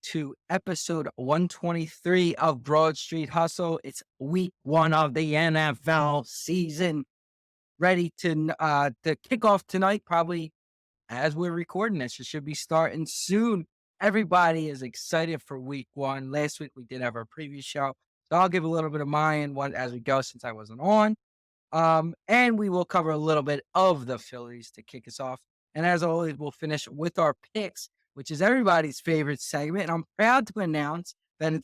to episode 123 of Broad Street Hustle. It's week one of the NFL season, ready to kick off tonight. Probably as we're recording this, it should be starting soon. Everybody is excited for week one. Last week we did have our preview show, so I'll give a little bit of mine one as we go since I wasn't on. And we will cover a little bit of the Phillies to kick us off. And as always, we'll finish with our picks, which is everybody's favorite segment. And I'm proud to announce that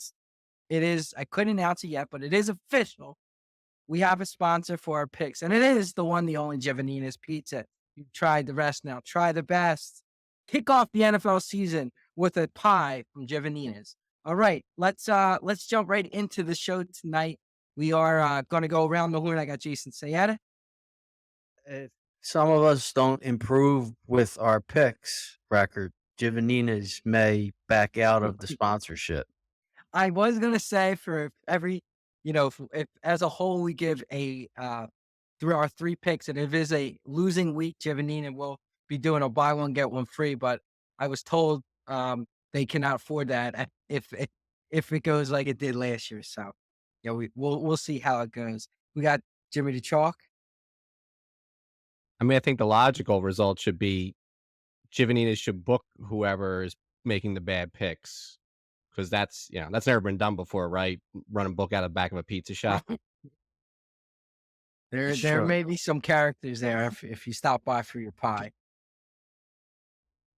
I couldn't announce it yet, but it is official. We have a sponsor for our picks, and it is the one, the only Giovannina's Pizza. You've tried the rest, now try the best. Kick off the NFL season with a pie from Giovannina's. All right, let's jump right into the show tonight. We are going to go around the horn. I got Jason Sayada. If some of us don't improve with our picks record, Giovannina's may back out of the sponsorship. I was going to say for every, if as a whole we give through our three picks, and if it is a losing week, Giovannina will be doing a buy one get one free. But I was told they cannot afford that if it goes like it did last year. So we'll see how it goes. We got Jimmy the Chalk. I mean, I think the logical result should be Giovannina should book whoever is making the bad picks, because that's never been done before, right? Run a book out of the back of a pizza shop. There may be some characters there if you stop by for your pie.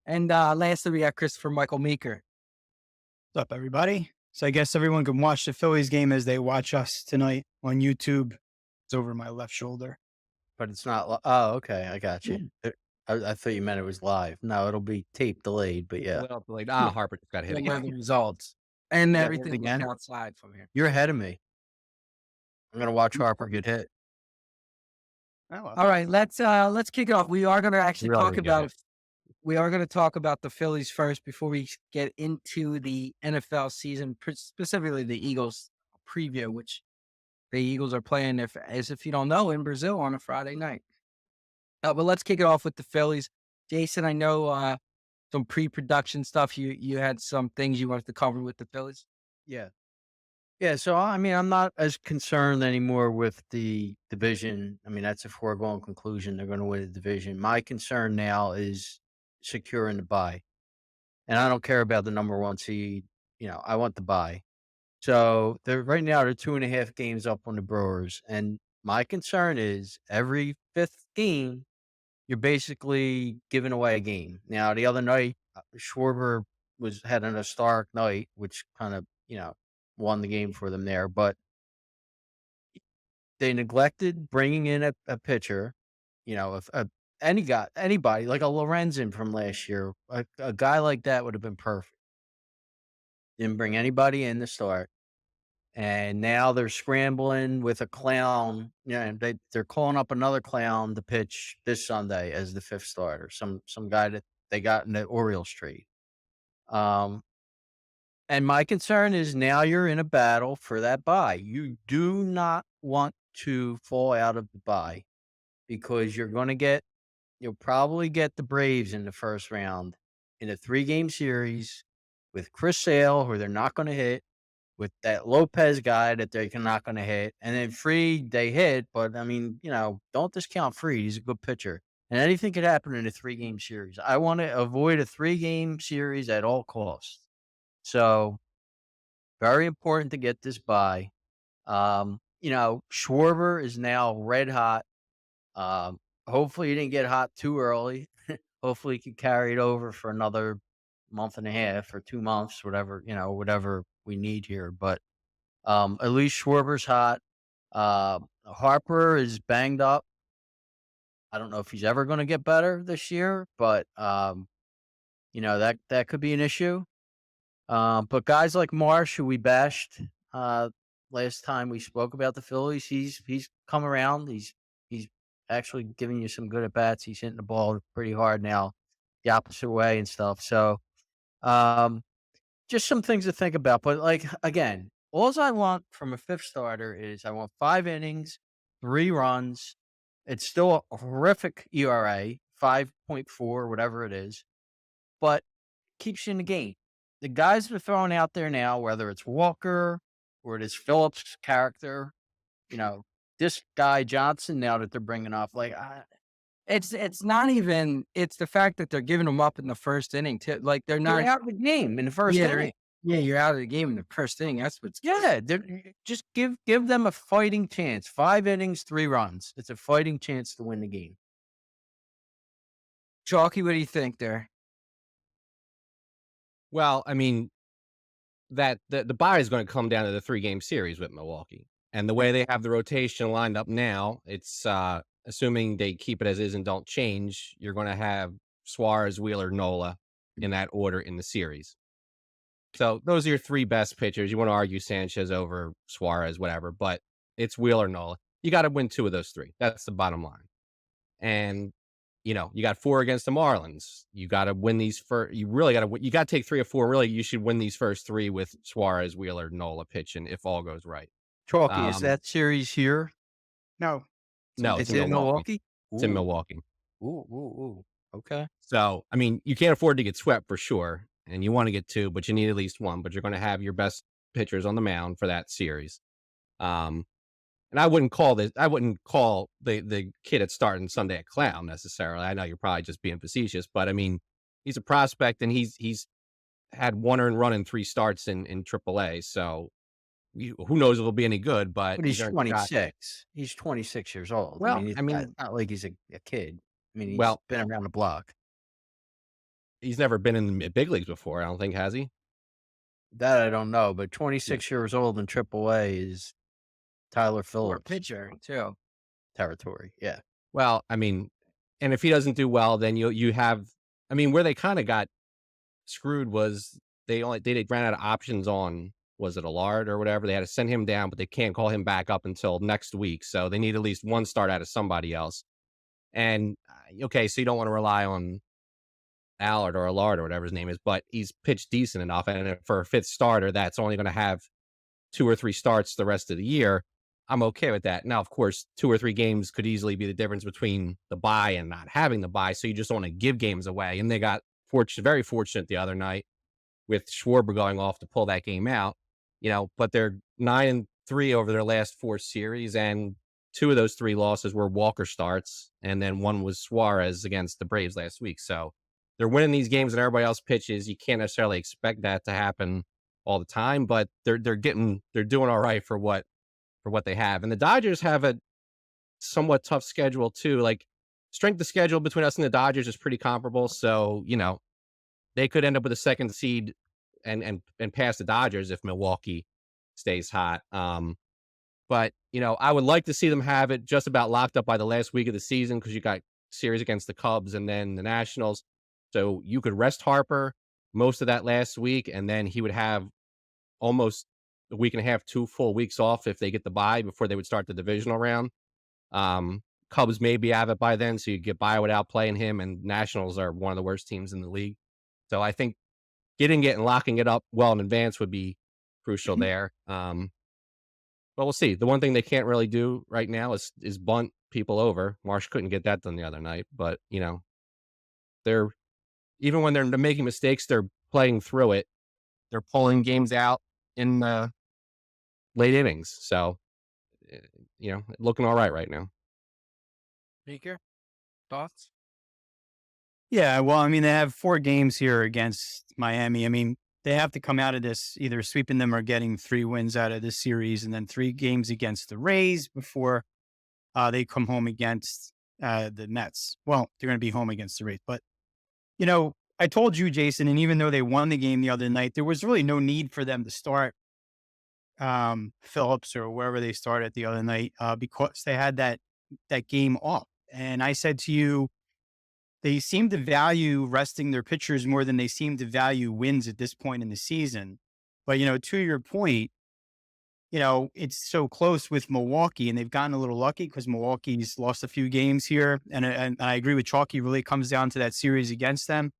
And lastly, we got Christopher Michael Meeker. What's up, everybody? So I guess everyone can watch the Phillies game as they watch us tonight on YouTube. It's over my left shoulder. But it's not. Oh, okay. I got you. I thought you meant it was live. No, it'll be tape delayed, but yeah. Well, like, Harper just got hit The again. results and Yeah, everything again? outside from here. You're ahead of me. I'm going to watch Harper get hit. Oh, well. All right, let's kick it off. We are going to actually Really talk good. about we are going to talk about the Phillies first before we get into the NFL season, specifically the Eagles preview, which the Eagles are playing, if you don't know, in Brazil on a Friday night. But let's kick it off with the Phillies. Jason, I know some pre-production stuff. You had some things you wanted to cover with the Phillies. Yeah. Yeah. So, I mean, I'm not as concerned anymore with the division. I mean, that's a foregone conclusion. They're going to win the division. My concern now is securing the bye. And I don't care about the number one seed. I want the bye. So they're 2.5 games up on the Brewers. And my concern is every fifth game, you're basically giving away a game. Now, the other night, Schwarber had an historic night, which kind of, won the game for them there. But they neglected bringing in a pitcher, if anybody like a Lorenzen from last year, a guy like that would have been perfect. Didn't bring anybody in to start. And now they're scrambling with a clown. They're calling up another clown to pitch this Sunday as the fifth starter. Some guy that they got in the Orioles trade. And my concern is now you're in a battle for that bye. You do not want to fall out of the bye because you'll probably get the Braves in the first round in a 3-game series with Chris Sale, who they're not going to hit, with that Lopez guy that they're not going to hit, and then Fried they hit, but I mean, don't discount Fried. He's a good pitcher, and anything could happen in a 3-game series. I want to avoid a 3-game series at all costs. So, very important to get this bye. Schwarber is now red hot. Hopefully, he didn't get hot too early. Hopefully, he can carry it over for another month and a half or 2 months, whatever we need here. But at least Schwarber's hot. Harper is banged up. I don't know if he's ever going to get better this year, but that could be an issue. But guys like Marsh, who we bashed last time we spoke about the Phillies, he's come around. He's actually giving you some good at bats. He's hitting the ball pretty hard now, the opposite way and stuff. So, just some things to think about. But again, all I want from a fifth starter is I want 5 innings, 3 runs. It's still a horrific ERA, 5.4, whatever it is, but keeps you in the game. the guys that are throwing out there now, whether it's Walker or it is Phillips' character, this guy Johnson now that they're bringing off, like, It's not even it's the fact that they're giving them up in the first inning too. Like they're you're not out of the game in the first yeah, inning. you're out of the game in the first inning. That's what's Yeah, just give them a fighting chance. 5 innings, 3 runs. It's a fighting chance to win the game. Chalky. What do you think there? Well, I mean, that the bye is going to come down to the 3-game series with Milwaukee. And the way they have the rotation lined up now, it's assuming they keep it as is and don't change, you're going to have Suarez, Wheeler, Nola in that order in the series. So those are your 3 best pitchers. You want to argue Sanchez over Suarez, whatever, but it's Wheeler, Nola. You got to win 2 of those 3. That's the bottom line. And you got 4 against the Marlins. You got to win these first. You really got to. You got to take 3 or 4. Really, you should win these first 3 with Suarez, Wheeler, Nola pitching if all goes right. Chalky, is that series here? No. No, It's it's in Milwaukee? It's in Milwaukee. Ooh. Okay. So, I mean, you can't afford to get swept for sure, and you want to get 2, but you need at least 1. But you're going to have your best pitchers on the mound for that series. And I wouldn't call the kid that's starting Sunday a clown necessarily. I know you're probably just being facetious, but I mean, he's a prospect and he's had 1 earned run in 3 starts in AAA. So who knows if he'll be any good, but But he's earned a shot. 26. He's 26 years old. Well, it's not like he's a kid. I mean, he's Well- been around the block. He's never been in the big leagues before. I don't think, has he? That I don't know, but 26 years old in AAA is Tyler Poor Phillips pitcher too. territory. Yeah. Well, I mean, and if he doesn't do well, then you have. I mean, where they kind of got screwed was they ran out of options on, was it Allard or whatever? They had to send him down, but they can't call him back up until next week. So they need at least 1 start out of somebody else. And okay, so you don't want to rely on Allard or Allard or whatever his name is, but he's pitched decent enough. And for a 5th starter, that's only going to have 2 or 3 starts the rest of the year. I'm okay with that. Now, of course, 2 or 3 games could easily be the difference between the bye and not having the bye. So you just don't want to give games away. And they got very fortunate the other night with Schwarber going off to pull that game out. But they're 9-3 over their last 4 series, and 2 of those 3 losses were Walker starts, and then 1 was Suarez against the Braves last week. So they're winning these games and everybody else pitches. You can't necessarily expect that to happen all the time, but they're doing all right for what they have. And the Dodgers have a somewhat tough schedule too. Like, strength of schedule between us and the Dodgers is pretty comparable. So, they could end up with a 2nd seed and pass the Dodgers if Milwaukee stays hot. But I would like to see them have it just about locked up by the last week of the season, because you got series against the Cubs and then the Nationals. So you could rest Harper most of that last week, and then he would have almost a week and a half, 2 full weeks off if they get the bye before they would start the divisional round. Cubs maybe have it by then, so you get by without playing him, and Nationals are one of the worst teams in the league. So I think getting it and locking it up well in advance would be crucial there. But we'll see. The one thing they can't really do right now is bunt people over. Marsh couldn't get that done the other night, but they're, even when they're making mistakes, they're playing through it. They're pulling games out in the late innings. So, looking all right now. Speaker, thoughts? Yeah, well, I mean, they have 4 games here against Miami. I mean, they have to come out of this either sweeping them or getting 3 wins out of this series, and then 3 games against the Rays before they come home against the Mets. Well, they're going to be home against the Rays. But, I told you, Jason, and even though they won the game the other night, there was really no need for them to start Phillips or wherever they started the other night because they had that game off. And I said to you, they seem to value resting their pitchers more than they seem to value wins at this point in the season. But, to your point, it's so close with Milwaukee, and they've gotten a little lucky because Milwaukee's lost a few games here. And I agree with Chalky, really comes down to that series against them.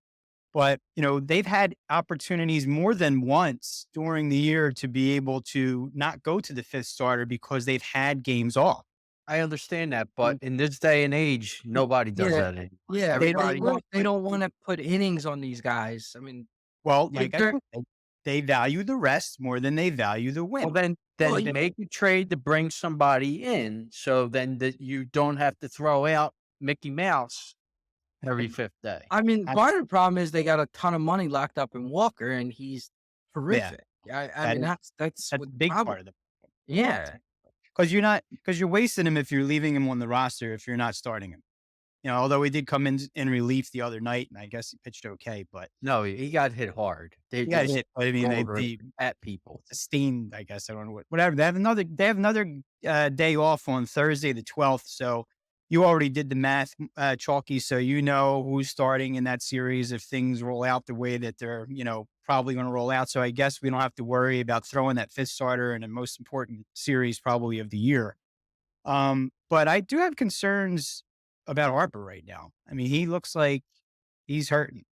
But, they've had opportunities more than once during the year to be able to not go to the 5th starter because they've had games off. I understand that, but in this day and age, nobody does that anymore. Yeah, Everybody, they don't want to put innings on these guys. I mean, Well, You're like I dir- said, they value the rest more than they value the Well, win. then Well, yeah. make a trade to bring somebody in, so then that you don't have to throw out Mickey Mouse every fifth day. I mean, That's part of the problem is they got a ton of money locked up in Walker, and he's yeah, horrific. I that mean, is that's that's what a the big problem. part of the Yeah, because you're wasting him if you're leaving him on the roster if you're not starting him. Although he did come in relief the other night, and I guess he pitched okay, but No, he got hit hard. They he got just hit. But I mean, over they at people. sustained. I guess I don't know whatever. They have another day off on Thursday the 12th. So you already did the math, Chalky. So you know who's starting in that series if things roll out the way that they're probably going to roll out. So I guess we don't have to worry about throwing that fifth starter in the most important series probably of the year. But I do have concerns about Harper right now. I mean, he looks like he's hurting.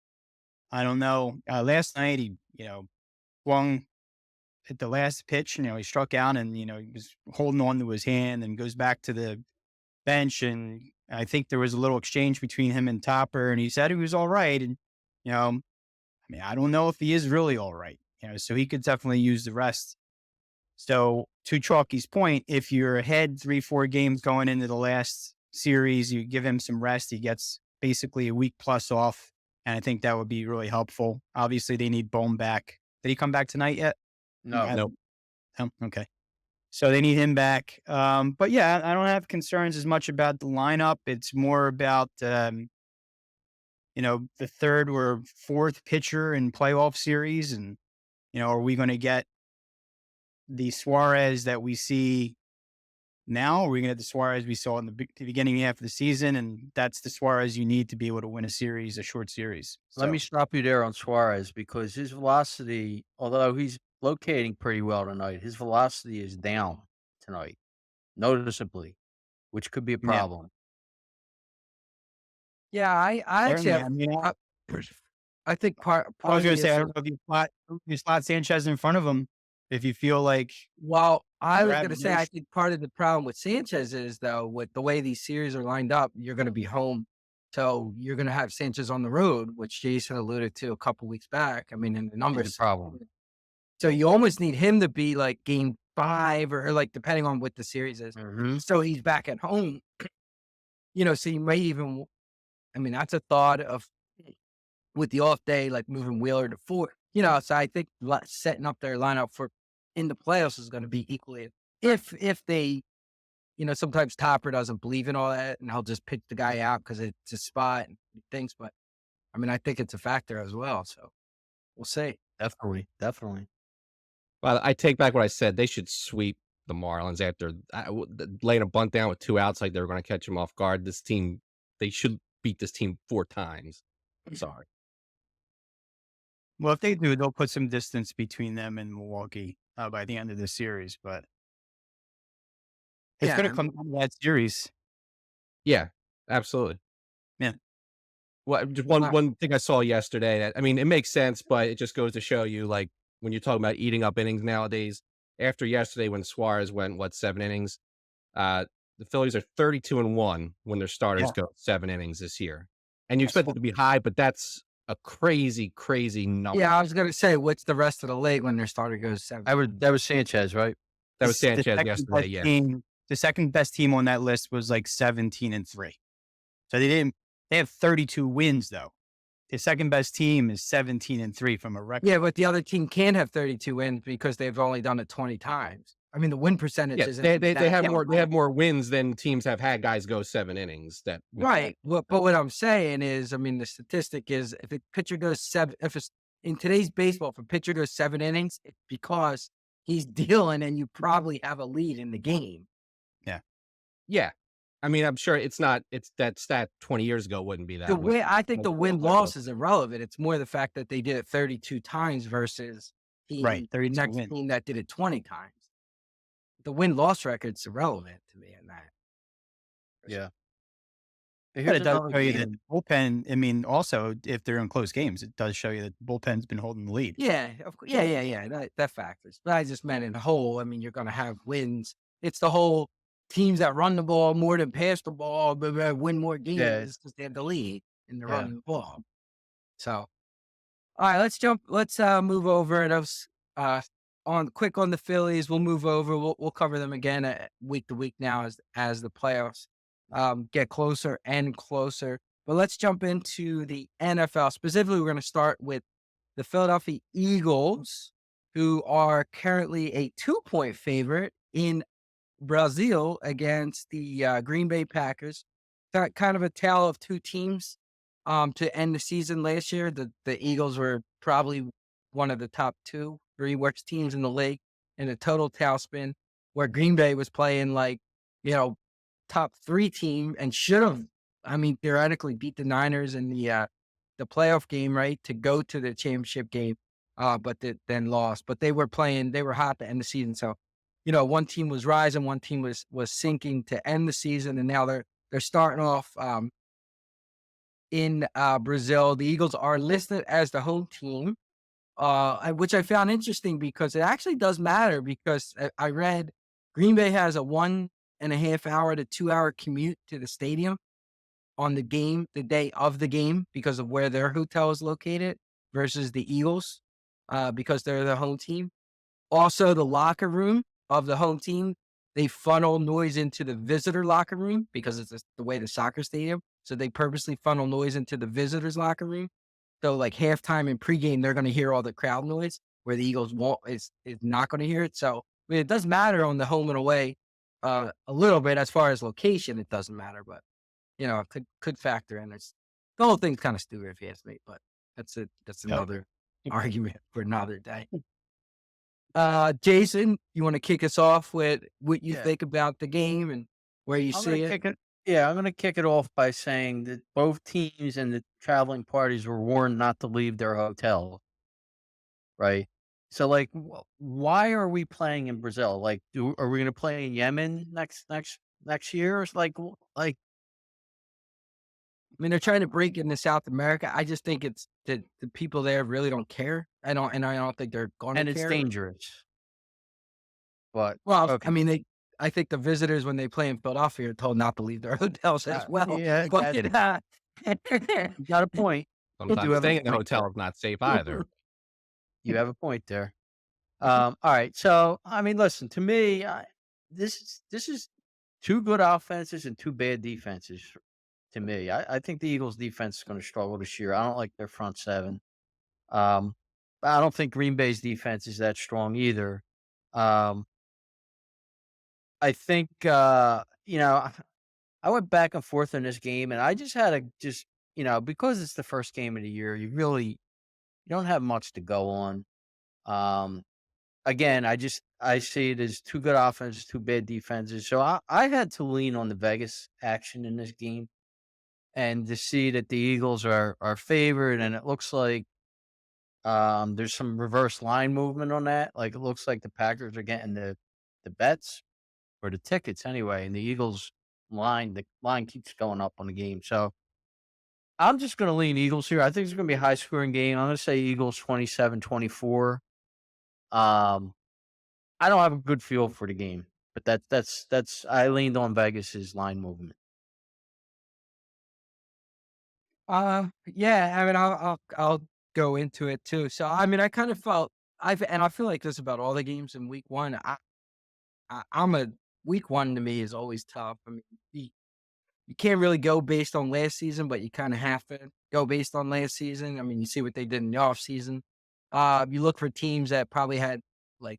I don't know. Last night he swung at the last pitch. He struck out and he was holding on to his hand and goes back to the bench. And I think there was a little exchange between him and Topper, and he said he was all right. And I mean, I don't know if he is really all right. So he could definitely use the rest. So to Chalky's point, if you're ahead 3-4 games going into the last series, you give him some rest. He gets basically a week plus off. And I think that would be really helpful. Obviously, they need Bone back. Did he come back tonight yet? No, Nope. Oh, okay. So they need him back. But yeah, I don't have concerns as much about the lineup. It's more about, the third or fourth pitcher in playoff series. And, are we going to get the Suarez that we see now? Or are we going to get the Suarez we saw in the beginning half of the season? And that's the Suarez you need to be able to win a short series. let me stop you there on Suarez because his velocity, although he's locating pretty well tonight, his velocity is down tonight noticeably, which could be a Yeah. problem. yeah. I actually Certainly. have. I mean, I think part I was of going the to say, I issue. don't know if you slot Sanchez in front of him, if you feel like Well, I you're was having going to say, I issues. think part of the problem with Sanchez is, though, with the way these series are lined up, you're going to be home. So you're going to have Sanchez on the road, which Jason alluded to a couple weeks back. I mean, in the Is the numbers. problem. So you almost need him to be like game 5 or like depending on what the series is. Mm-hmm. So he's back at home. So you may even, I mean, that's a thought of with the off day, like moving Wheeler to 4. So I think setting up their lineup for in the playoffs is going to be equally if they, sometimes Topper doesn't believe in all that and he'll just pick the guy out because it's a spot and things. But I mean, I think it's a factor as well. So we'll see. Definitely. Well, I take back what I said. They should sweep the Marlins after laying a bunt down with 2 outs like they were going to catch them off guard. This team, they should beat this team 4 times. I'm sorry. Well, if they do, they'll put some distance between them and Milwaukee by the end of the series. But it's Yeah, going to come down to that series. Yeah, absolutely. Yeah. Well, just Wow. one thing I saw yesterday. That, I mean, it makes sense, but it just goes to show you, like, when you're talking about eating up innings nowadays. After yesterday, when Suarez went 7 innings, the Phillies are 32-1 when their starters Yeah. go 7 innings this year, and you That's expect it to be high, but that's a crazy, crazy number. Yeah, I was going to say, what's the rest of the league when their starter goes 7? That was Sanchez, right? That was The Sanchez second yesterday. best Yeah, team- the second best team on that list was like 17-3. So they have 32 wins though. The second best team is 17-3 from a record. Yeah, but the other team can have 32 wins because they've only done it 20 times. I mean, the win percentage yeah. isn't They that have high. more. They have more wins than teams have had guys go 7 innings. That Right. But what I'm saying is, I mean, the statistic is if a pitcher goes 7, if it's in today's baseball, if a pitcher goes 7 innings, it's because he's dealing and you probably have a lead in the game. Yeah. I mean, I'm sure it's not. It's that stat 20 years ago wouldn't be that The way. win, I think the Like, win loss is irrelevant. It's more the fact that they did it 32 times versus Right, the 32 next wins. team that did it 20 times. The win loss record's irrelevant to me in that. Yeah. But Here's it does another show you game. that bullpen. I mean, also if they're in close games, it does show you that the bullpen's been holding the lead. Yeah, of course. Yeah. That factors. But I just meant in the whole. I mean, you're going to have wins. It's the whole teams that run the ball more than pass the ball, but win more games because they have the lead and they're Yeah. running the ball. So All right, let's move over and on quick on the Phillies. We'll move over. We'll cover them again week to week now as the playoffs get closer and closer. But let's jump into the NFL. Specifically, we're going to start with the Philadelphia Eagles, who are currently a 2-point favorite in Brazil against the Green Bay Packers. Kind of a tale of two teams to end the season last year. The Eagles were probably one of the top 2, 3 worst teams in the league in a total tailspin, where Green Bay was playing like, top 3 team and should have, I mean, theoretically beat the Niners in the playoff game, right, to go to the championship game, but then lost. But they were hot to end the season. So, one team was rising, one team was sinking to end the season, and now they're starting off in Brazil. The Eagles are listed as the home team, which I found interesting because it actually does matter because I read Green Bay has a 1.5 hour to 2 hour commute to the stadium on the day of the game because of where their hotel is located versus the Eagles because they're the home team. Also, the locker room of the home team, they funnel noise into the visitor locker room because it's the way the soccer stadium. So they purposely funnel noise into the visitors locker room. So like halftime and pregame, they're going to hear all the crowd noise where the Eagles is not going to hear it. So I mean, it does matter on the home and away a little bit as far as location. It doesn't matter, but it could factor in. The whole thing's kind of stupid if you ask me, but that's it. That's another argument for another day. Jason, you want to kick us off with what you think about the game and where you see it? I'm going to kick it off by saying that both teams and the traveling parties were warned not to leave their hotel. Right. So, like, why are we playing in Brazil? Like, are we going to play in Yemen next year? It's like, I mean, they're trying to break into South America. I just think it's the people there really don't care. I don't think they're going to care. and it's dangerous. But Well, okay. I mean, I think the visitors when they play in Philadelphia are told not to leave their hotels as well. Yeah, But you got a point. Sometimes staying in the hotel is not safe either. You have a point there. All right. So, I mean, listen, to me, this is 2 good offenses and 2 bad defenses to me. I think the Eagles defense is going to struggle this year. I don't like their front 7. But I don't think Green Bay's defense is that strong either. I think, I went back and forth in this game, and I just had to because it's the first game of the year, you don't have much to go on. Again, I see it as 2 good offenses, 2 bad defenses. So I had to lean on the Vegas action in this game and to see that the Eagles are favored, and it looks like there's some reverse line movement on that. Like, it looks like the Packers are getting the bets or the tickets anyway, and the Eagles the line keeps going up on the game. So I'm just going to lean Eagles here. I think it's going to be a high scoring game. I'm going to say Eagles 27-24. I don't have a good feel for the game, but that's I leaned on Vegas's line movement. Yeah, I mean, I'll go into it too. So, I mean, I kind of felt I feel like this about all the games in week 1. I'm a week 1 to me is always tough. I mean, you can't really go based on last season, but you kind of have to go based on last season. I mean, you see what they did in the off season. You look for teams that probably had like,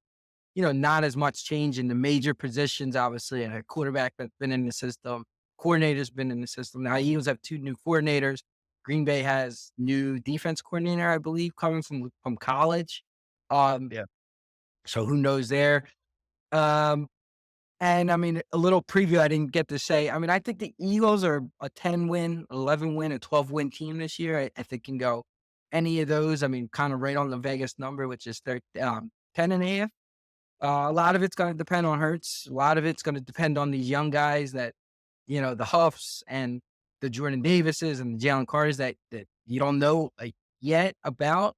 not as much change in the major positions, obviously, and a quarterback that's been in the system, coordinator's been in the system. Now, Eagles have 2 new coordinators. Green Bay has new defense coordinator, I believe, coming from college. Yeah. So who knows there? And I mean, a little preview I didn't get to say. I mean, I think the Eagles are a 10-win, 11-win, a 12-win team this year. I think can go any of those. I mean, kind of right on the Vegas number, which is 10.5. A lot of it's going to depend on Hurts. A lot of it's going to depend on these young guys that, the Huffs and the Jordan Davises and the Jalen Carters that you don't know yet about.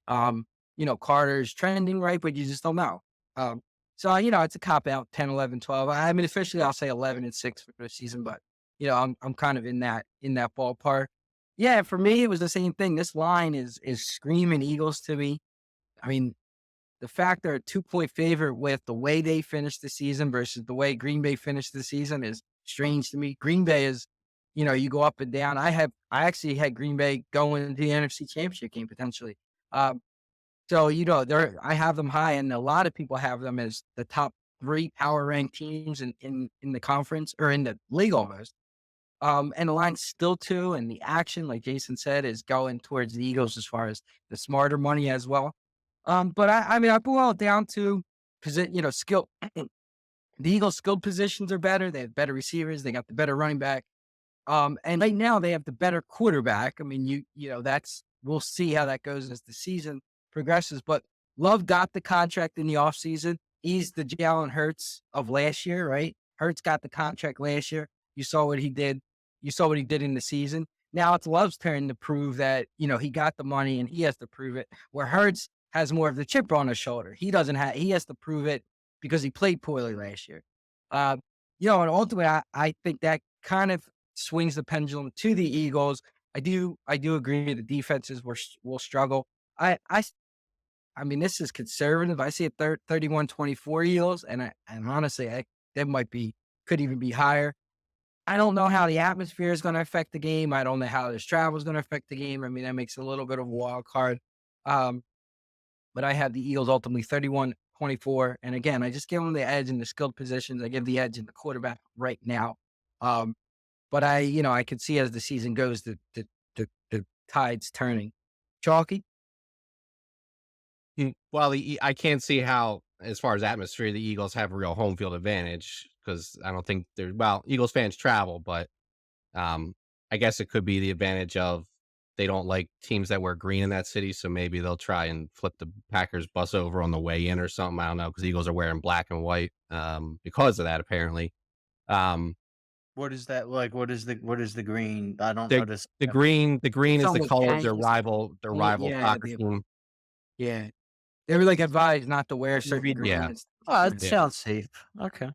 Carter's trending right, but you just don't know. So, it's a cop out 10, 11, 12. I mean, officially I'll say 11-6 for the season, but I'm kind of in that ballpark. Yeah, for me, it was the same thing. This line is screaming Eagles to me. I mean, the fact they're a 2-point favorite with the way they finished the season versus the way Green Bay finished the season is strange to me. Green Bay is, you go up and down. I actually had Green Bay going to the NFC Championship game potentially. Um, so I have them high, and a lot of people have them as the top three power ranked teams in the conference or in the league almost. And the line's still two, and the action, like Jason said, is going towards the Eagles as far as the smarter money as well. But I mean, I boil it down to skill. The Eagles' skilled positions are better. They have better receivers. They got the better running back. And right now they have the better quarterback. I mean, we'll see how that goes as the season progresses. But Love got the contract in the offseason. He's the Jalen Hurts of last year, right? Hurts got the contract last year. You saw what he did. You saw what he did in the season. Now it's Love's turn to prove that, he got the money and he has to prove it. Where Hurts has more of the chip on his shoulder. He has to prove it because he played poorly last year. And ultimately I think that kind of swings the pendulum to the Eagles. I do agree the defenses will struggle. I mean, this is conservative. I see a 31-24 Eagles, and honestly, that could even be higher. I don't know how the atmosphere is going to affect the game. I don't know how this travel is going to affect the game. I mean, that makes it a little bit of a wild card. But I have the Eagles ultimately 31-24. And again, I just give them the edge in the skilled positions. I give the edge in the quarterback right now. But I could see as the season goes, the tides turning. Chalky? Well, I can't see how, as far as atmosphere, the Eagles have a real home field advantage because I don't think Eagles fans travel, but I guess it could be the advantage of they don't like teams that wear green in that city, so maybe they'll try and flip the Packers bus over on the way in or something. I don't know because Eagles are wearing black and white because of that apparently. What is that like? What is the green? I don't The notice. the green It's is the almost color of their gangs. rival Yeah, soccer team. yeah. They were like advised not to wear certain read- green Yeah. and stuff. Oh, that Yeah. sounds safe. Okay.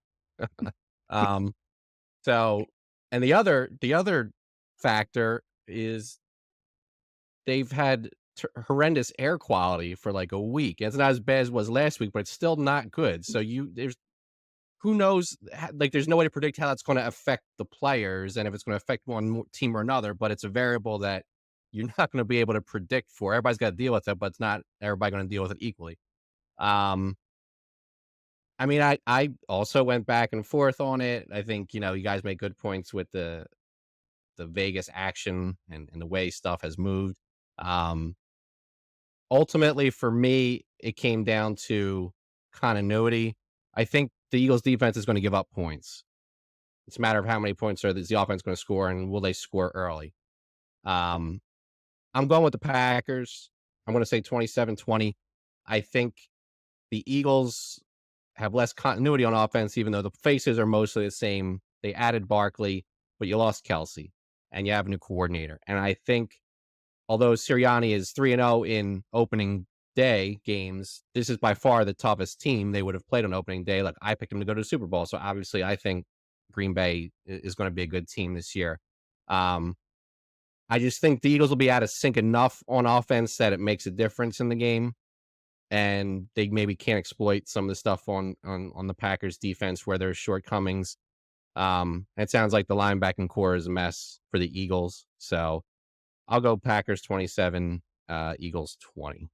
Um, so, and the other factor is they've had horrendous air quality for like a week. It's not as bad as it was last week, but it's still not good. So there's who knows? Like, there's no way to predict how that's going to affect the players and if it's going to affect one team or another. But it's a variable that you're not going to be able to predict for. Everybody's got to deal with it, but it's not everybody going to deal with it equally. Um, I mean, I also went back and forth on it. I think, you guys make good points with the Vegas action and the way stuff has moved. Um, Ultimately, for me, it came down to continuity. I think the Eagles defense is going to give up points. It's a matter of how many points is the offense going to score and will they score early. Um, I'm going with the Packers. I'm going to say 27-20. I think the Eagles have less continuity on offense, even though the faces are mostly the same. They added Barkley, but you lost Kelsey, and you have a new coordinator. And I think, although Sirianni is 3-0 in opening day games, this is by far the toughest team they would have played on opening day. Like, I picked them to go to the Super Bowl, so obviously I think Green Bay is going to be a good team this year. I just think the Eagles will be out of sync enough on offense that it makes a difference in the game, and they maybe can't exploit some of the stuff on the Packers defense where there's shortcomings. It sounds like the linebacking core is a mess for the Eagles, so I'll go Packers 27, Eagles 20.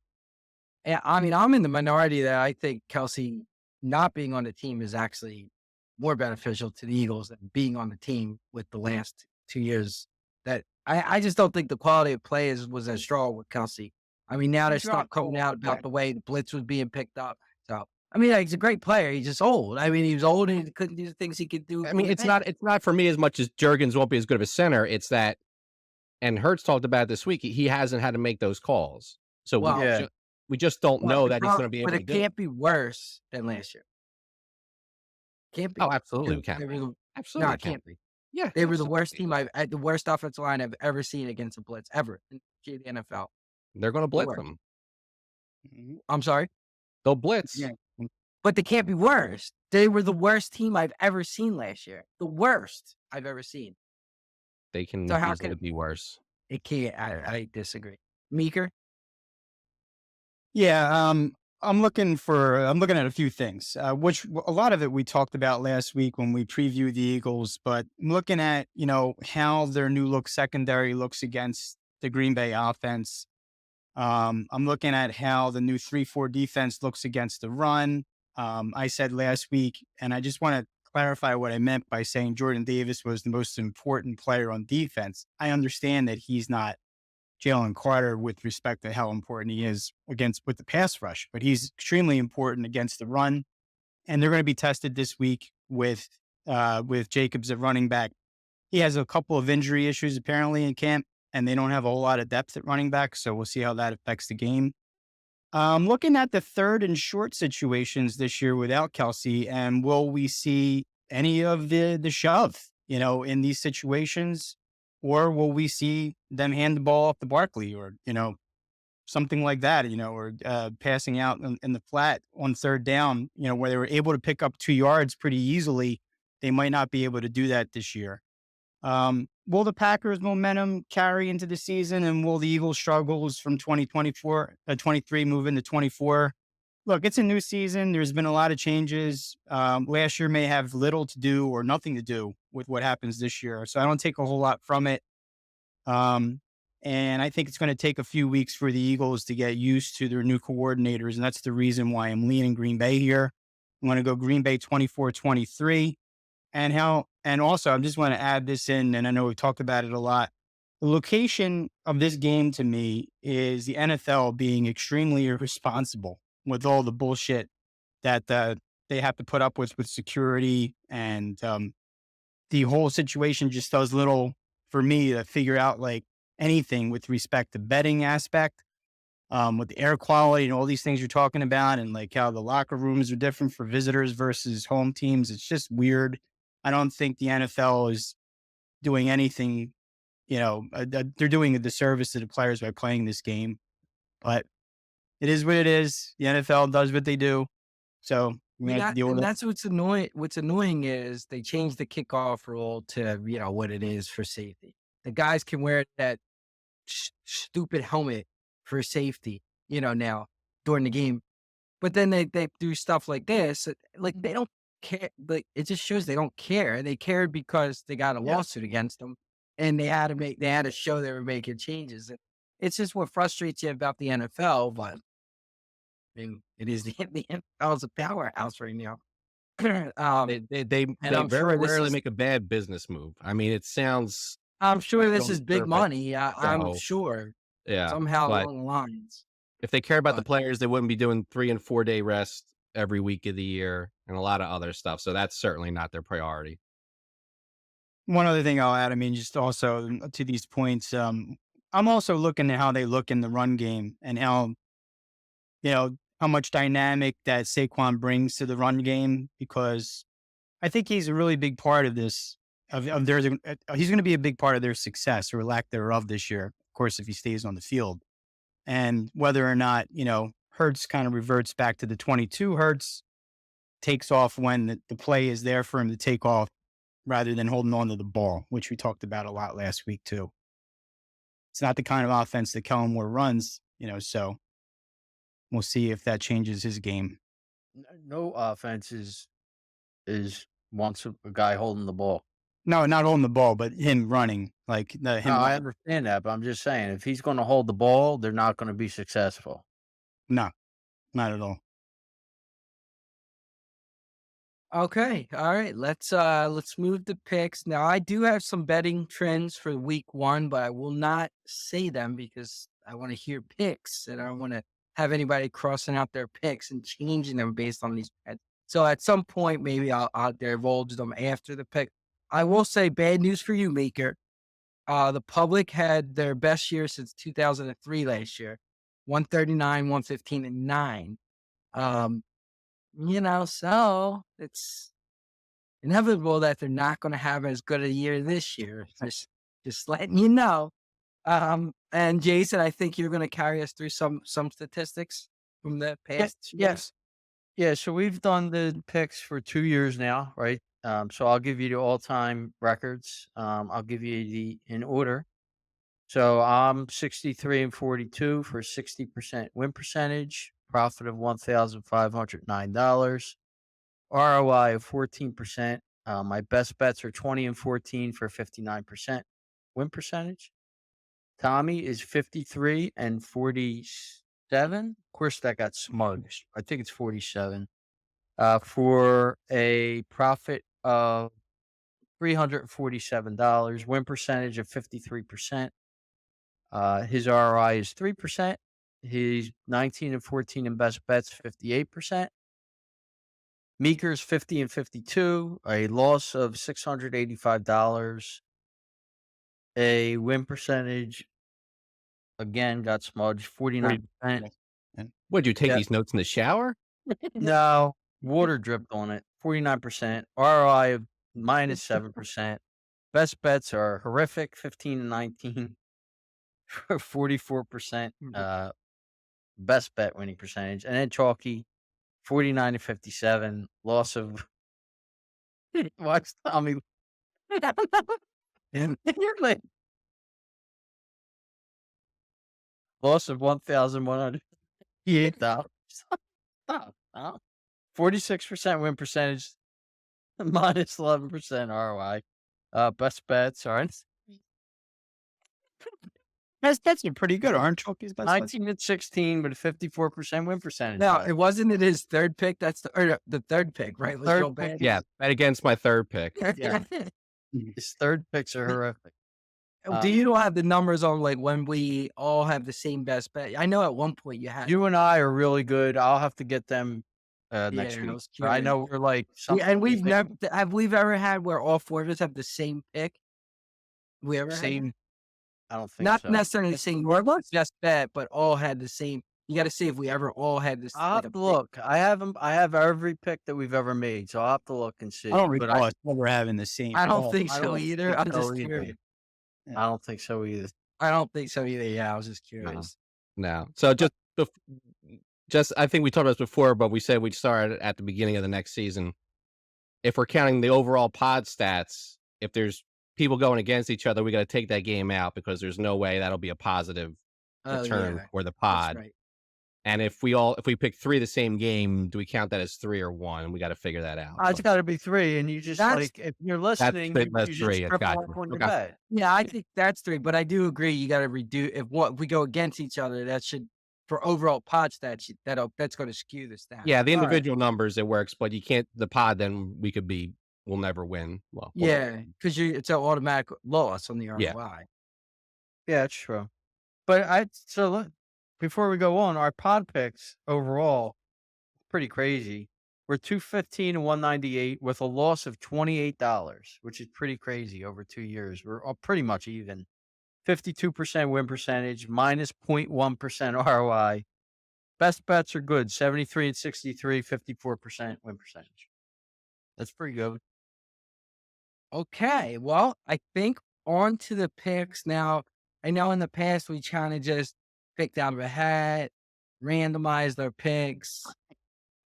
Yeah, I mean, I'm in the minority that I think Kelsey not being on the team is actually more beneficial to the Eagles than being on the team with the last 2 years. That I just don't think the quality of play was as strong with Kelsey. I mean, now He there's stuff dropped coming ball, out about yeah. the way the blitz was being picked up. So, I mean, he's a great player. He's just old. I mean, he was old and he couldn't do the things he could do. I mean, it's not for me as much as Jurgens won't be as good of a center. It's that, and Hertz talked about it this week, he hasn't had to make those calls. So Well, Yeah. we just don't know the that he's going to be able but to it do it. can't be worse than last year. Can't be. Oh, absolutely we They can. were the- Absolutely it can't be. Yeah, They were the worst absolutely. team the worst offensive line I've ever seen against a blitz ever in the NFL. They're going to blitz worst. them. Mhm. I'm sorry, They'll blitz. Yeah. but they can't be worse. They were the worst team I've ever seen last year. The worst I've ever seen. They can So how easily can- be worse. It can't. I disagree. Meeker. Yeah, I'm looking at a few things, which a lot of it we talked about last week when we previewed the Eagles, but I'm looking at, how their new look secondary looks against the Green Bay offense. I'm looking at how the new 3-4 defense looks against the run. I said last week, and I just want to clarify what I meant by saying Jordan Davis was the most important player on defense. I understand that he's not Jalen Carter with respect to how important he is with the pass rush, but he's extremely important against the run. And they're going to be tested this week with Jacobs at running back. He has a couple of injury issues apparently in camp, and they don't have a whole lot of depth at running back, so we'll see how that affects the game. Looking at the third and short situations this year without Kelsey, and will we see any of the shove, in these situations, or will we see them hand the ball off to Barkley, or something like that, or passing out in the flat on third down, where they were able to pick up 2 yards pretty easily. They might not be able to do that this year. Will the Packers momentum carry into the season, and will the Eagles struggles from 23 move into 24? Look, it's a new season. There's been a lot of changes. Last year may have little to do or nothing to do with what happens this year. So I don't take a whole lot from it. And I think it's going to take a few weeks for the Eagles to get used to their new coordinators. And that's the reason why I'm leaning Green Bay here. I'm going to go Green Bay 24-23. And also, I just want to add this in, and I know we've talked about it a lot. The location of this game to me is the NFL being extremely irresponsible with all the bullshit that they have to put up with security. And the whole situation just does little for me to figure out like anything with respect to betting aspect. With the air quality and all these things you're talking about, and like how the locker rooms are different for visitors versus home teams. It's just weird. I don't think the NFL is doing anything, they're doing a disservice to the players by playing this game, but it is what it is. The NFL does what they do. So we have to deal with And it. that's what's annoying. What's annoying is they changed the kickoff rule to what it is for safety. The guys can wear that stupid helmet for safety, now during the game. But then they do stuff like this, like they don't care. Like it just shows they don't care. They cared because they got a lawsuit against them, and they had to show they were making changes. And it's just what frustrates you about the NFL. But I mean, it is the NFL is a powerhouse right now. They And I'm very sure this rarely is. make a bad business move. I mean, it sounds I'm sure like this on is the big surface. money. I'm So, sure yeah, somehow but along the lines. if they care about the But players, they wouldn't be doing 3 and 4 day rest every week of the year and a lot of other stuff. So that's certainly not their priority. One other thing I'll add, I mean, just also to these points, I'm also looking at how they look in the run game and how much dynamic that Saquon brings to the run game, because I think he's a really big part of this. Of their, he's going to be a big part of their success or lack thereof this year. Of course, if he stays on the field, and whether or not Hurts kind of reverts back to the 22 Hurts, takes off when the play is there for him to take off, rather than holding on to the ball, which we talked about a lot last week too. It's not the kind of offense that Kellen Moore runs, so we'll see if that changes his game. No offense is wants a guy holding the ball. No, not holding the ball, but him running, like No, him. I understand that, but I'm just saying if he's going to hold the ball, they're not going to be successful. No, not at all. Okay. All right. Let's move the picks. Now I do have some betting trends for week 1, but I will not say them because I want to hear picks and I don't want to have anybody crossing out their picks and changing them based on these bets. So at some point, maybe I'll divulge them after the pick. I will say bad news for you, Maker. The public had their best year since 2003 last year, 139, 115, and 9. So it's inevitable that they're not going to have as good a year this year. Just letting you know. And Jason, I think you're going to carry us through some statistics from the past. Yes. Yeah, so we've done the picks for 2 years now, right? So I'll give you the all-time records. I'll give you in order. So I'm 63 and 42 for 60% win percentage, profit of $1,509, ROI of 14%. My best bets are 20 and 14 for 59% win percentage. Tommy is 53 and 47. Of course, that got smudged. I think it's 47. For a profit of $347, win percentage of 53%. His ROI is 3%. He's 19 and 14 in best bets, 58%. Meeker's 50 and 52, a loss of $685. A win percentage, again, got smudged, 49%. Would you take Yeah. these notes in the shower? No, water dripped on it, 49%. ROI of minus 7%. Best bets are horrific, 15 and 19 for 44%. Best bet winning percentage. And then chalky, 49 to 57. Loss of watch Tommy. And you're like loss of $1,158. Stop. 46% win percentage, minus 11% ROI. Best bets are That's pretty good, aren't Chalky's best bets? 19 and 16 with a 54% win percentage. Now, guys. it wasn't it his third pick. That's the third pick, right? Was Third Joe pick, Bad? Yeah, bet against my third pick. Yeah. His third picks are horrific. Do you have the numbers on like when we all have the same best bet? I know at one point you had. You and I are really good. I'll have to get them next I week. was But I know we're like and we've something never have we've ever had where all four of us have the same pick. We ever had that? same. I don't think Not so. necessarily the same best bet, but all had the same. You got to see if we ever all had this. I'll like, have a to look. I have every pick that we've ever made, so I'll have to look and see. I don't But recall us ever having the same. I don't call. think I so don't either. think I'm so just either. curious. I don't think so either. I don't think so either. Yeah, I was just curious. No. So just I think we talked about this before, but we said we'd start at the beginning of the next season. If we're counting the overall pod stats, if there's people going against each other, we got to take that game out because there's no way that'll be a positive return yeah, for the that's pod. right. And if we pick three the same game, do we count that as 3 or 1? We got to figure that out. It's got to be 3, and you just That's- if you're listening, you that's just 3. triple Gotcha. up on your Okay. bet. Yeah, I think that's 3, but I do agree you got to reduce if we go against each other. That should for overall pod stats that's going to skew the stats. Yeah, the All right. individual numbers it works, but you can't the pod. Then we'll never win. Well, Yeah, because it's an automatic loss on the ROI. Yeah, it's true. But look, before we go on, our pod picks overall pretty crazy. We're 215 and 198 with a loss of $28, which is pretty crazy over 2 years. We're all pretty much even. 52% win percentage, minus 0.1% ROI. Best bets are good. 73 and 63, 54% win percentage. That's pretty good. Okay, well, I think on to the picks now. I know in the past we kind of just picked out of a hat, randomized our picks.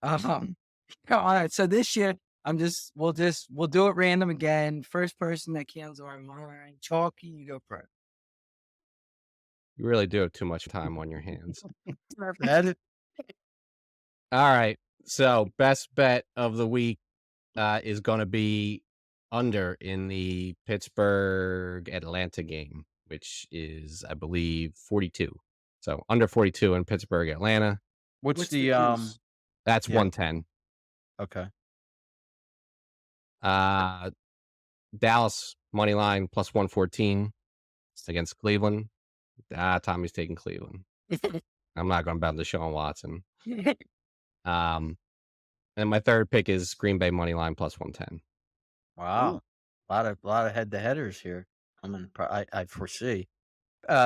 All right, so this year we'll do it random again. First person that comes to our mind, Chalky, you go first. you really do have too much time on your hands. That is- All right. So best bet of the week is going to be under in the Pittsburgh Atlanta game, which is I believe 42. So under 42 in Pittsburgh Atlanta. What's the juice? That's Yeah. 110. Okay. Dallas money line plus 114 against Cleveland. Tommy's taking Cleveland. I'm not going to bet Deshaun Watson. And my third pick is Green Bay money line plus 110. Wow. A lot of head to headers here. I foresee.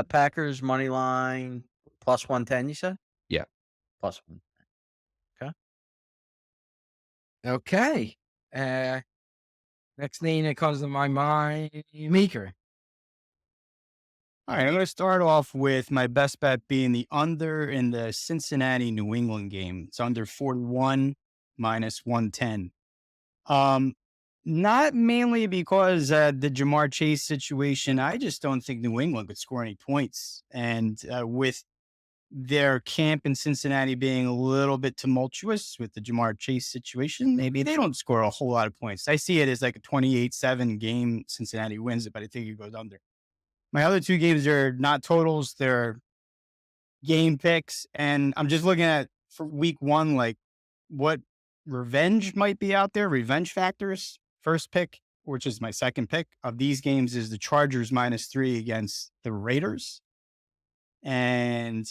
Packers money line plus 110, you said? Yeah. Plus 1. Okay. Next name that comes to my mind, Meeker. All right, I'm going to start off with my best bet being the under in the Cincinnati New England game. It's under 41 minus 110. Not mainly because the Jamar Chase situation. I just don't think New England could score any points. And with their camp in Cincinnati being a little bit tumultuous with the Jamar Chase situation, maybe they don't score a whole lot of points. I see it as like a 28-7 game. Cincinnati wins it, but I think it goes under. My other two games are not totals. They're game picks. And I'm just looking at for week one, like what revenge might be out there, revenge factors. First pick, which is my second pick of these games, is the Chargers -3 against the Raiders. And,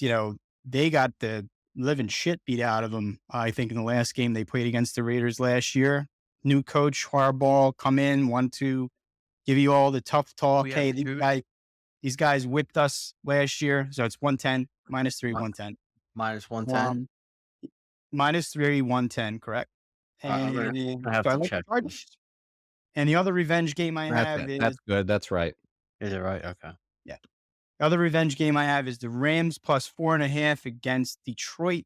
they got the living shit beat out of them, I think, in the last game they played against the Raiders last year. New coach, Harbaugh, come in, want to give you all the tough talk. yeah, Hey, dude. these guys whipped us last year. So it's 110, -3, 110. -110. -3, 110, correct. I'm And gonna have so I to like the check. Chargers. And the other revenge game I That's have it. is That's good. That's right. Is it right? Okay. yeah. The other revenge game I have is the Rams +4.5 against Detroit,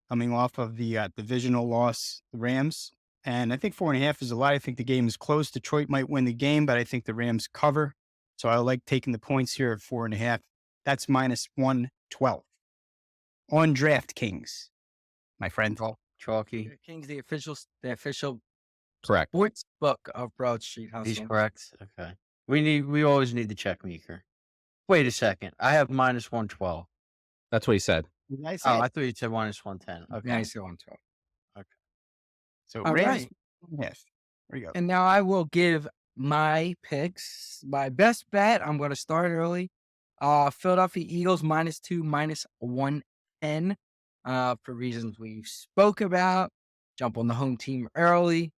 coming off of the divisional loss, the Rams. And I think 4.5 is a lot. I think the game is close. Detroit might win the game, but I think the Rams cover. So I like taking the points here at 4.5. That's -112 on DraftKings, my friend. Chalky. King's the official Correct. sports book of Broad Street He's Hustle. correct. Okay. We always need the check meeker. Wait a second. I have -112. That's what he said. Did I Oh, say I it? thought you said -110. Okay. Nice on 12. So All Rams right. 4.5. There you go. And now I will give my picks. My best bet, I'm going to start early. Philadelphia Eagles -2, -110. For reasons we spoke about. Jump on the home team early.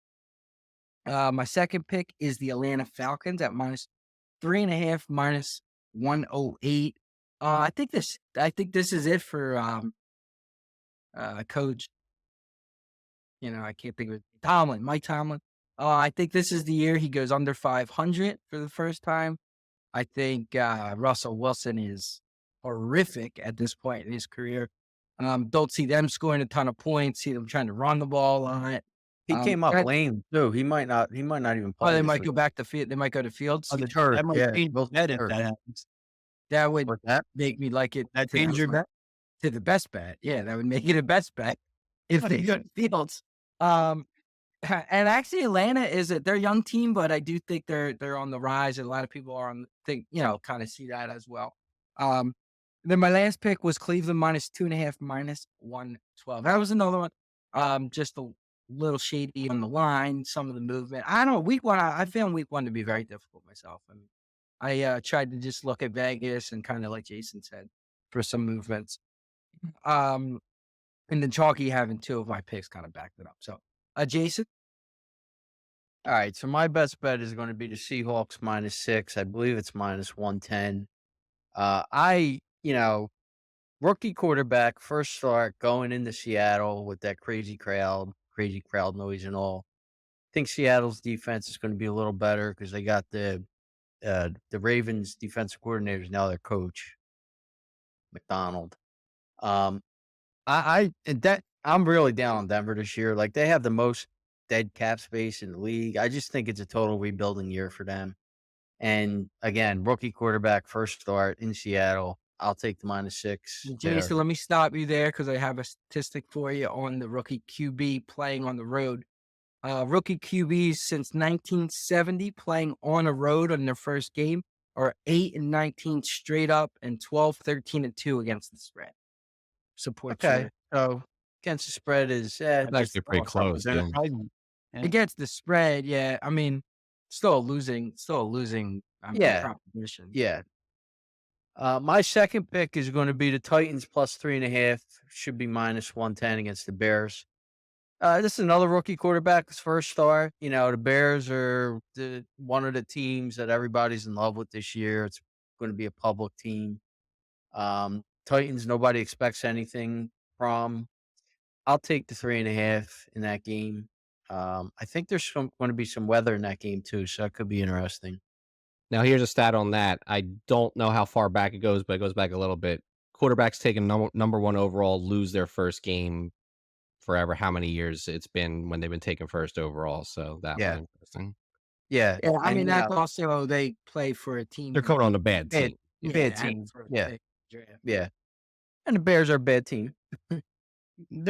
My second pick is the Atlanta Falcons at -3.5, -108. I think this is it for Coach. I can't think of it. Mike Tomlin. I think this is the year he goes under 500 for the first time. I think Russell Wilson is horrific at this point in his career. Don't see them scoring a ton of points. See them trying to run the ball a lot. He came up that- lame too. He might not even play. they this might week. go back to field. They might go to Fields. He's hurt. That might Yeah. change Both bet if hurt. that happens. That would What's that? make me like it. That to change your the- bet? to the best bet. Yeah, that would make it a best bet if they go to Fields. And actually, Atlanta is their young team, but I do think they're on the rise. And a lot of people are kind of see that as well. Then my last pick was Cleveland -2.5, -112. That was another one. Just a little shady on the line, some of the movement. I don't know. Week one, I found week one to be very difficult myself. And I tried to just look at Vegas and kind of like Jason said, for some movements. And then Chalky having two of my picks kind of backed it up. So, Jason? All right. So my best bet is going to be the Seahawks -6. I believe it's -110. Rookie quarterback, first start going into Seattle with that crazy crowd noise and all. I think Seattle's defense is going to be a little better because they got the Ravens defensive coordinator is now their coach, McDonald. I'm really down on Denver this year. Like they have the most dead cap space in the league. I just think it's a total rebuilding year for them. And again, rookie quarterback, first start in Seattle. I'll take the -6. Jason, let me stop you there because I have a statistic for you on the rookie QB playing on the road. Rookie QBs since 1970 playing on the road on their first game are 8-19 straight up and 12-13-2 against the spread. Support. Okay. So against the spread is That's actually pretty close. Yeah. Against the spread, yeah. I mean, still a losing Yeah. proposition. yeah. My second pick is going to be the Titans +3.5. Should be -110 against the Bears. This is another rookie quarterback's first start. The Bears are one of the teams that everybody's in love with this year. It's going to be a public team. Titans, nobody expects anything from. I'll take the 3.5 in that game. I think there's going to be some weather in that game too, so that could be interesting. Now, here's a stat on that. I don't know how far back it goes, but it goes back a little bit. Quarterbacks taken number one overall lose their first game forever how many years it's been when they've been taken first overall. So that was Yeah. interesting. Yeah. Yeah, I And, mean, that's also they play for a They're team. coming on a bad bad, team. bad Yeah, and team. for a Yeah. big draft. Yeah. And the Bears are a bad team. They're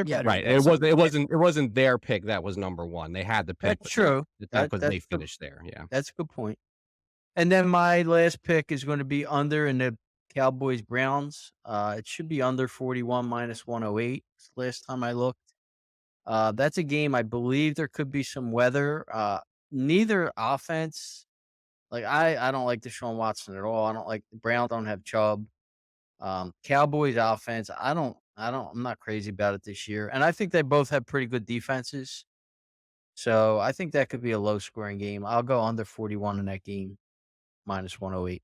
Yeah, better. Right. than It some. wasn't their pick that was number one. They had the pick, That's but true. it's not because they That's the finished there. Yeah. That's a good point. And then my last pick is going to be under in the Cowboys Browns. It should be under 41 minus 108. Last time I looked. That's a game I believe there could be some weather. Neither offense, like I don't like Deshaun Watson at all. I don't like the Browns don't have Chubb. Cowboys offense, I'm not crazy about it this year. And I think they both have pretty good defenses. So I think that could be a low scoring game. I'll go under 41 in that game, minus 108.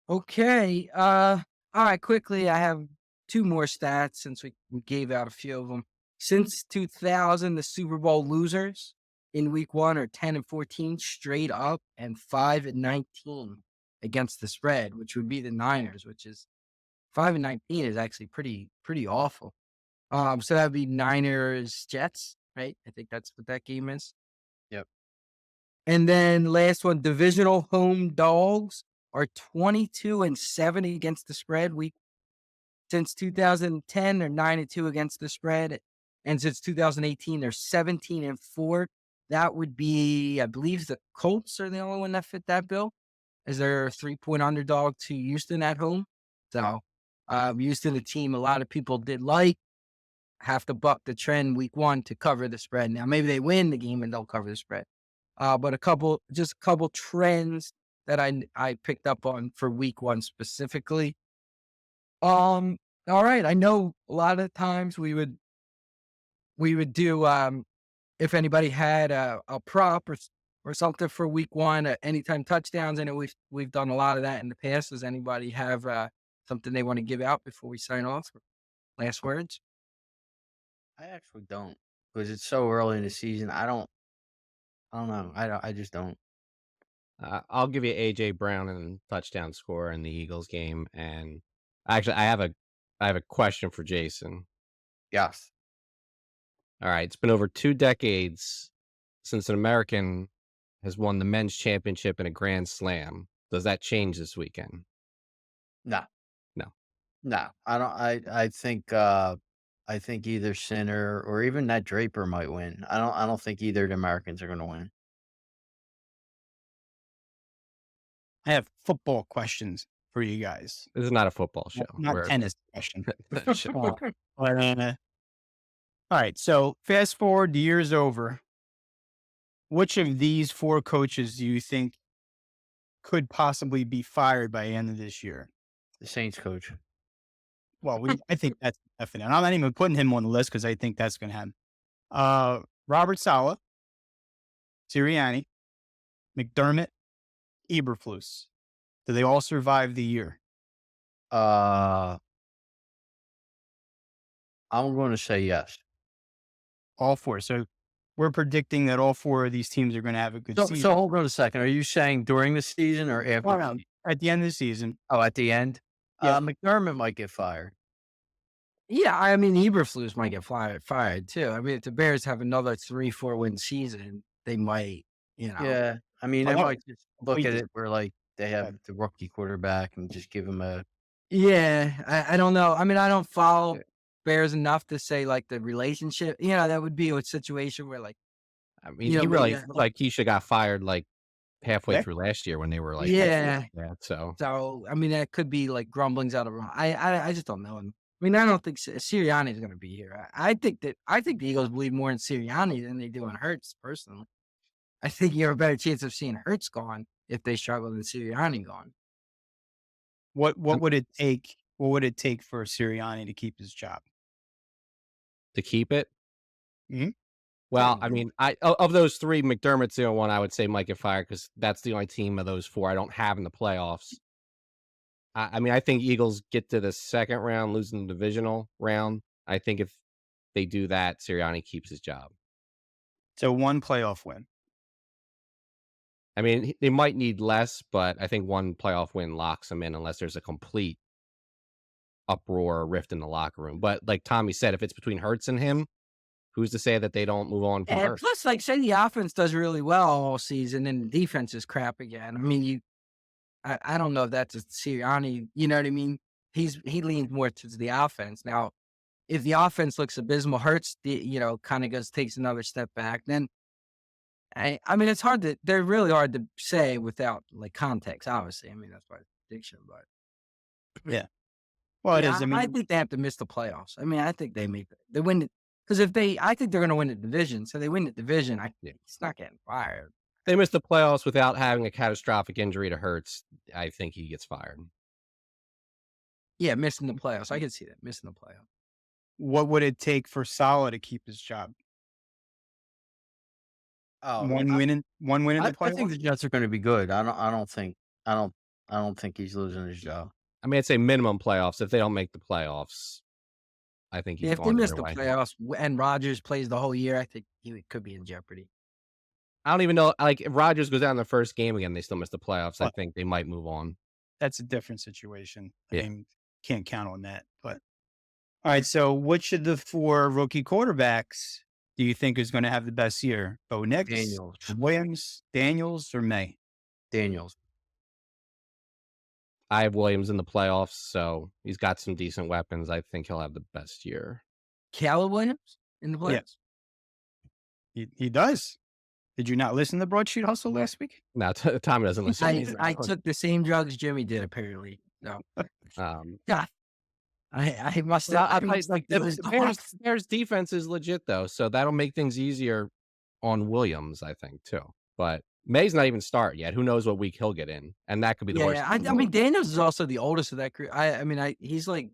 Okay. All right, quickly, I have two more stats since we gave out a few of them. Since 2000, the Super Bowl losers in week one are 10-14 straight up and 5-19 against the spread, which would be the Niners, which is 5-19 is actually pretty awful. So that'd be Niners Jets, right? I think that's what that game is. Yep. And then last one, divisional home dogs are 22-7 against the spread. Since 2010, they're 9-2 against the spread, and since 2018, they're 17-4. That would be, I believe, the Colts are the only one that fit that bill, as they're a 3-point underdog to Houston at home. So, Houston, a team a lot of people did like, have to buck the trend week one to cover the spread. Now, maybe they win the game and they'll cover the spread. But a couple trends that I picked up on for week one specifically. All right. I know a lot of times we would do if anybody had a prop or something for week one, anytime touchdowns. I know we've done a lot of that in the past. Does anybody have something they want to give out before we sign off? Last words. I actually don't because it's so early in the season. I don't know. I just don't. I'll give you AJ Brown and touchdown score in the Eagles game. And actually, I have a question for Jason. Yes. All right. It's been over 2 decades since an American has won the men's championship in a Grand Slam. Does that change this weekend? No. No. No. I don't. I think either Sinner or even that Draper might win. I don't think either of the Americans are going to win. I have football questions for you guys. This is not a football show. Not tennis question. Show. But, all right. So fast forward, the year's over. Which of these four coaches do you think could possibly be fired by the end of this year? The Saints coach. Well, I think that's definite. I'm not even putting him on the list because I think that's going to happen. Robert Saleh, Sirianni, McDermott, Eberflus. Do they all survive the year? I'm going to say yes. All four. So we're predicting that all four of these teams are going to have a good season. So hold on a second. Are you saying during the season or after? Well, at the end of the season. Oh, at the end. Yeah. McDermott might get fired. Yeah, I mean, Eberflus might get fired too. I mean, if the Bears have another 3-4 win season, they might, Yeah. I mean, they Well, might just look we at just- it where like they have the rookie quarterback and just give him a. Yeah, I don't know. I mean, I don't follow Yeah. Bears enough to say like the relationship. That would be a situation where like, I mean, You know, he really yeah. like he should got fired like halfway Yeah. through last year when they were like Yeah. So so I mean, that could be like grumblings out of. I just don't know. I mean, I don't think Sirianni is going to be here. I think the Eagles believe more in Sirianni than they do in Hurts. Personally, I think you have a better chance of seeing Hurts gone if they struggle than Sirianni gone. What would it take? What would it take for Sirianni to keep his job? to keep it. Mhm. Well, I mean, of those 3, McDermott's the only one I would say might get fired because that's the only team of those 4 I don't have in the playoffs. I mean, I think Eagles get to the second round, losing the divisional round. I think if they do that, Sirianni keeps his job. So one playoff win. I mean, they might need less, but I think one playoff win locks them in unless there's a complete uproar or rift in the locker room. But like Tommy said, if it's between Hurts and him, who's to say that they don't move on from And Hurts? plus, like, say the offense does really well all season and the defense is crap again. I mean, I don't know if that's a Sirianni, you know what I mean? He leans more towards the offense. Now, if the offense looks abysmal, Hurts, kind of takes another step back, then I mean, they're really hard to say without like context, obviously. I mean, that's why it's prediction, but Yeah. Well, it yeah, is. I I mean, think they have to miss the playoffs. I mean, I think they win it because I think they're going to win the division. So they win the division. Yeah. He's not getting fired. They missed the playoffs without having a catastrophic injury to Hurts. I think he gets fired. Yeah, missing the playoffs. I can see that missing the playoffs. what would it take for Salah to keep his job? Oh, One win in the I playoffs. think the Jets are going to be good. I don't think he's losing his job. I mean, I'd say minimum playoffs. If they don't make the playoffs, I think he's Yeah, if they going miss their the way. playoffs and Rodgers plays the whole year, I think he could be in jeopardy. I don't even know. Like, if Rodgers goes down in the first game again, they still miss the playoffs. I Well, think they might move on. that's a different situation. I Yeah. mean, can't count on that. But all right. So, which of the 4 rookie quarterbacks do you think is going to have the best year? Bo Nix, Daniels. Williams, Daniels, or May? Daniels. I have Williams in the playoffs, so he's got some decent weapons. I think he'll have the best year. Caleb Williams in the Yeah. playoffs. He does. Did you not listen to Broadsheet Hustle last week? Now, Tommy doesn't listen to me. I took the same drugs Jimmy did apparently. No, God, I must Well, have. I'll tell you, like, the Bears defense is legit though, so that'll make things easier on Williams, I think, too. But May's not even start yet. Who knows what week he'll get in, and that could be the worst. Yeah, I mean Daniels is also the oldest of that group. I mean he's like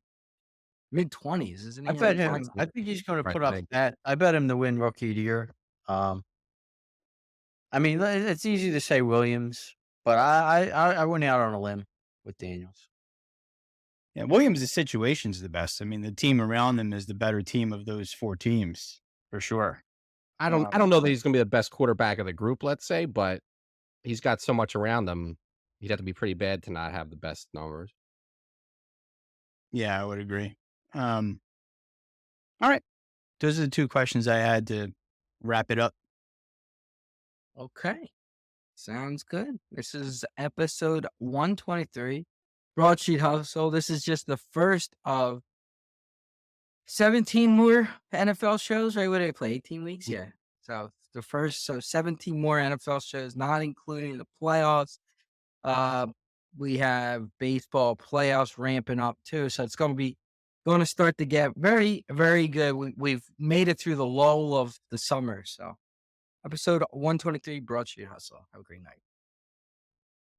mid-20s, isn't he? I bet him. I think he's going to Right, put up big. that. I bet him to win Rookie of the Year. I mean, it's easy to say Williams, but I went out on a limb with Daniels. Yeah, Williams' situation's the best. I mean, the team around them is the better team of those 4 teams for sure. I don't know that he's going to be the best quarterback of the group, let's say, but he's got so much around him. He'd have to be pretty bad to not have the best numbers. Yeah, I would agree. All right. Those are the 2 questions I had to wrap it up. Okay, sounds good. This is episode 123, Broadsheet Hustle. This is just the first of 17 more NFL shows, right? What did I play? 18 weeks? Yeah. So the first, 17 more NFL shows, not including the playoffs. We have baseball playoffs ramping up too. So it's going to start to get very, very good. We've made it through the lull of the summer. So episode 123, Broadsheet Hustle. Have a great night.